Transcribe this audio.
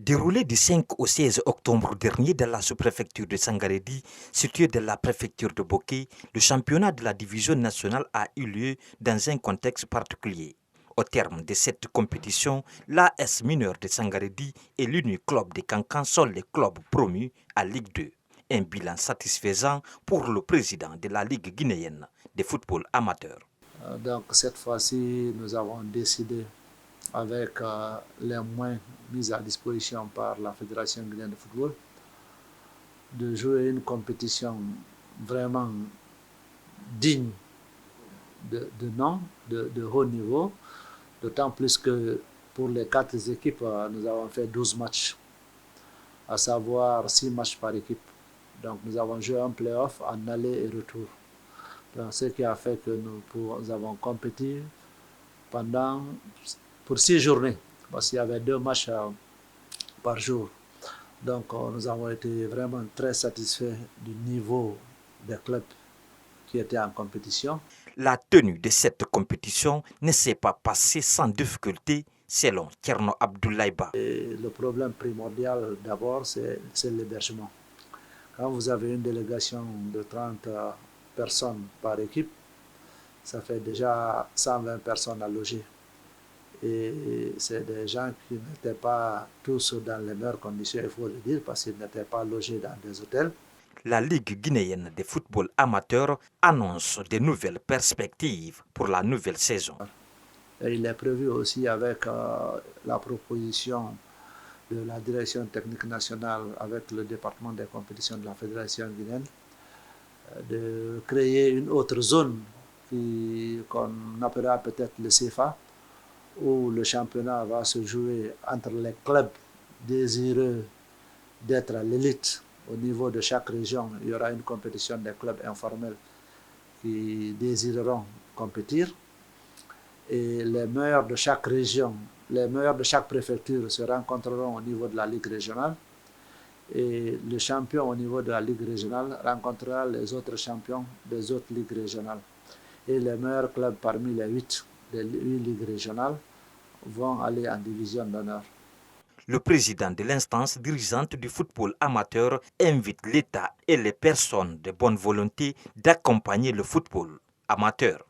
Déroulé du 5 au 16 octobre dernier dans la sous-préfecture de Sangaredi, située dans la préfecture de Boké, le championnat de la division nationale a eu lieu dans un contexte particulier. Au terme de cette compétition, l'AS Mineur de Sangaredi et l'Union Club de Cancan sont les clubs promus à Ligue 2. Un bilan satisfaisant pour le président de la Ligue guinéenne de football amateur. Donc cette fois-ci, nous avons décidé, avec les moyens mis à disposition par la Fédération guinéenne de football, de jouer une compétition vraiment digne de nom, de haut niveau, d'autant plus que pour les 4 équipes, nous avons fait 12 matchs, à savoir 6 matchs par équipe. Donc nous avons joué un play-off en aller et retour. Donc, ce qui a fait que nous avons compétit pour 6 journées, parce qu'il y avait 2 matchs par jour. Donc nous avons été vraiment très satisfaits du niveau des clubs qui étaient en compétition. La tenue de cette compétition ne s'est pas passée sans difficulté, selon Tcherno Abdoulaïba. Le problème primordial d'abord, c'est l'hébergement. Quand vous avez une délégation de 30 personnes par équipe, ça fait déjà 120 personnes à loger. Et c'est des gens qui n'étaient pas tous dans les meilleures conditions, il faut le dire, parce qu'ils n'étaient pas logés dans des hôtels. La Ligue guinéenne de football amateur annonce de nouvelles perspectives pour la nouvelle saison. Et il est prévu aussi, avec la proposition de la direction technique nationale avec le département des compétitions de la Fédération guinéenne, de créer une autre zone qu'on appellera peut-être le CFA, où le championnat va se jouer entre les clubs désireux d'être à l'élite. Au niveau de chaque région, il y aura une compétition des clubs informels qui désireront compétir. Et les meilleurs de chaque région, les meilleurs de chaque préfecture se rencontreront au niveau de la Ligue régionale. Et le champion au niveau de la Ligue régionale rencontrera les autres champions des autres ligues régionales. Et les meilleurs clubs parmi les 8 ligues régionales vont aller en division d'honneur. Le président de l'instance dirigeante du football amateur invite l'État et les personnes de bonne volonté d'accompagner le football amateur.